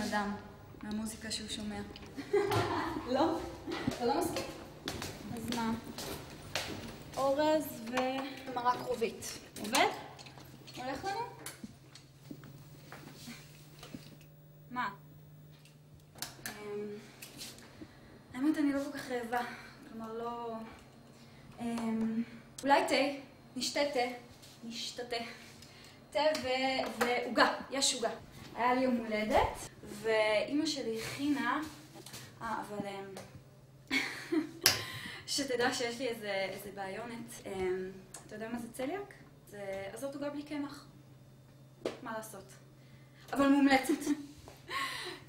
אדם מהמוזיקה שהוא שומע. לא? אתה לא מסכים? אז מה? אורז ומרק כרובית. עובד? הולך לנו? מה? האמת, אני לא כל כך רעבה. כלומר, לא... אולי תה. נשתה תה. נשתה תה ועוגה. יש עוגה. היה לי יום הולדת, ואימא שלי הכינה... אבל... שתדע שיש לי איזה בעיונת. אתה יודע מה זה צליאק? אז זאת עוגה בלי קמח. מה לעשות? אבל מומלצת.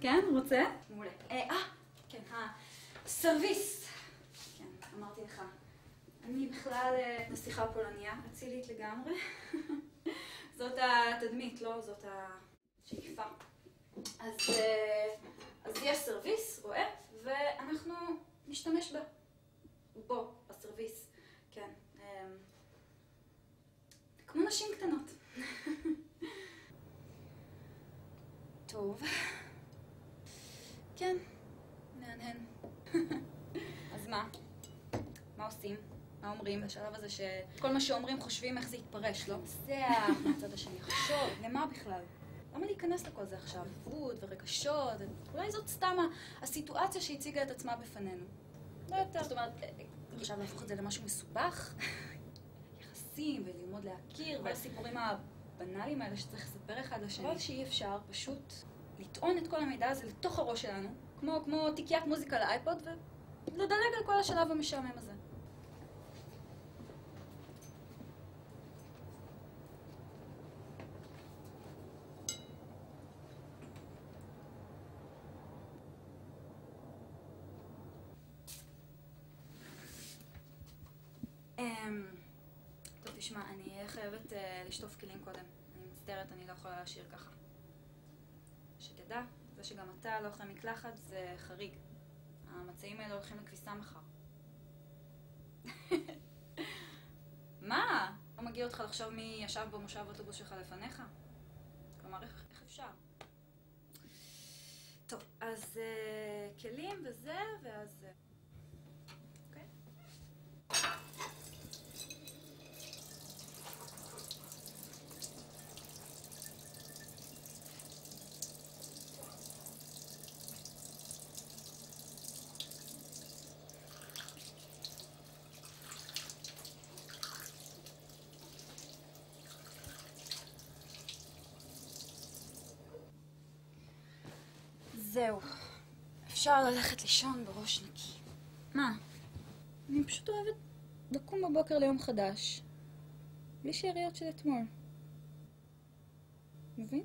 כן? רוצה? מעולה. כן, סרוויס. כן, אמרתי לך. אני בכלל נסיכה פולניה, אצילית לגמרי. זאת התדמית, לא? זאת השאיפה. אז יש סרוויס, רואה? ואנחנו נשתמש בה. בו, בסרוויס. כן. כמו נשים קטנות. טוב. כן, נהנהן. אז מה? מה עושים? מה אומרים בשלב הזה שכל מה שאומרים חושבים איך זה יתפרש, לא? זה מהצד השני. חשוב, למה בכלל? למה להיכנס לכל זה עכשיו? עבוד ורגשות, אולי זאת סתם הסיטואציה שהציגה את עצמה בפנינו. לא יותר, זאת אומרת, עכשיו להפוך את זה למשהו מסובך, יחסים וללמוד להכיר, והסיפורים הבנאליים האלה שצריך לספר אחד לשני. אבל שאי אפשר פשוט לטעון את כל המידע הזה לתוך הראש שלנו, כמו תיקיית מוזיקה לאייפוד, ולדלג על כל השלב המשעמם הזה. טוב, תשמע, אני חייבת לשטוף כלים קודם. אני מצטערת, אני לא יכולה להשאיר ככה. שתדע, זה שגם אתה לא אוכל מקלחת זה חריג. המצעים האלה הולכים לכביסה מחר. מה? לא מגיע אותך לחשוב מי ישב במושב אוטובוס שלך לפניך? כלומר, איך אפשר? טוב, אז כלים וזה, ואז... אוקיי? זהו, אפשר ללכת לישון בראש נקי. מה? אני פשוט אוהבת לקום בבוקר ליום חדש, בלי שאריות של אתמול. מבין?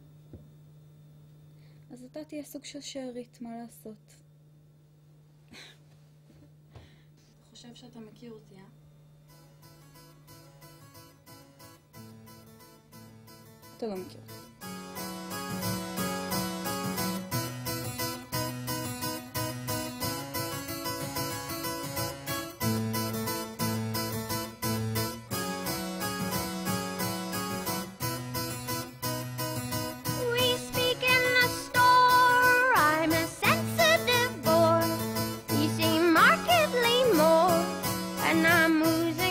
אז אתה תהיה סוג של שארית, מה לעשות? חושב שאתה מכיר אותי, אתה לא מכיר אותי. And I'm losing